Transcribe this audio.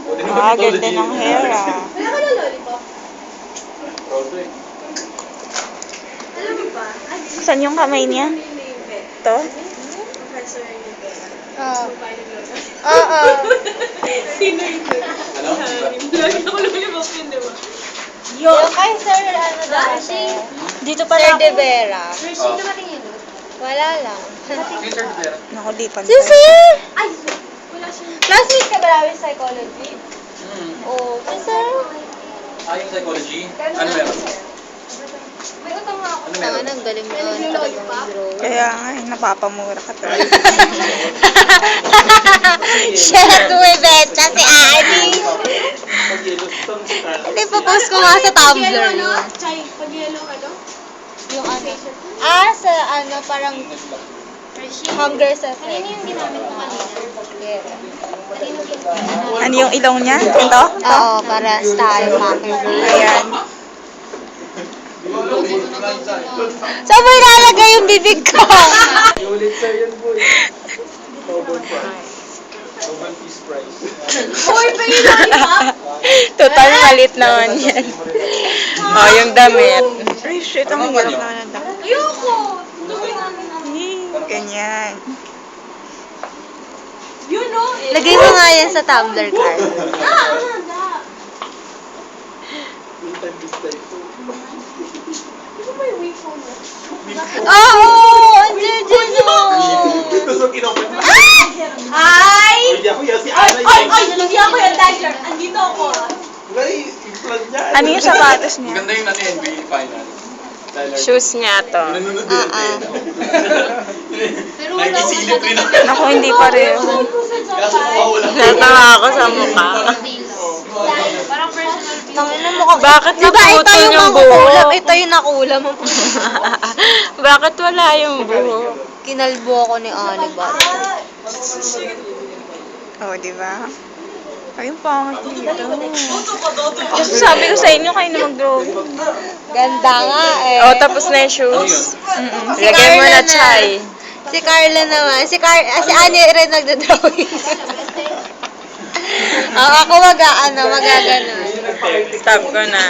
Ah, ganda ng hair ah. Wala ka na lollipop? Alam mo ba? Saan yung kamay niya? Ito? Oo. Sino yun? Ano? Lagi ako lollipop yun, di ba? Yung kay Sir, ano daw siya? Dito pala Sir ako. De Vera. Sino dumating yun? Wala lang. Yung Sir Vera. Naku, di pa. Si Sir! Ay! Wala siya. Classmate ka ba namin psychology? Oo. Si Sir? Yung psychology? Ano meron? May utang nga ako. Ano Tanga meron? nang galing mo yun. Talagang draw. Kaya nga, napapamura ka talaga. Shit, Betcha si Annie. Hindi, post ko nga sa Tumblr Pag-yellow, ano? yun. Chay, pag-yellow, ano? Yung ano. Sa ano, parang Hunger sa Kanina yung ginamit mo kanina. Yeah. Kanina yung ginamit. Ano yung ilong niya? Ito? Oo, para style packer. Ayan. Saan mo ilalagay yung bibig ko? Ulit sir yan boy. Double price. Double piece price. Uy, pa yun lollipop? Total malit naman yan. Oh, yung damit. Ay, shit, ang hirap naman ng damit. Ayoko! Tuloy namin namin. Ganyan. Yun, no? Lagay mo nga yan sa Tumblr card. Ano ba yung wave phone mo? Oo! Andiyan dyan o! Tapos ang kinopen mo. Ay! Hindi ako yan si Ay! Ana Ay! yan. Ay! Hindi ako yung Tyler. Andito ako. May implant niya. Ano yung sapatos niya? Maganda yung natin NBA final. Shoes niya to. Nanonood din Pero wala ako Nakisilip rin ako. Naku, hindi pareho. Kaso mawawala. Natawa ako sa mukha. Parang personal view. Tangina mo ka. Bakit Diba ito naputol yung yung makukulam? buhok? Ito yung nakulam. Bakit wala yung buhok? Kinalbo ako ni Ani ba? Oh, di ba? Ay, yung pangit dito. Kasi sabi ko sa inyo, kayo na mag-drawing. Ganda nga eh. Oh, tapos na yung shoes. Si Lagay mo Carla na chai. Si Carla naman. Si Ani rin nagdodrawing. Ako magagano. Stop ko na.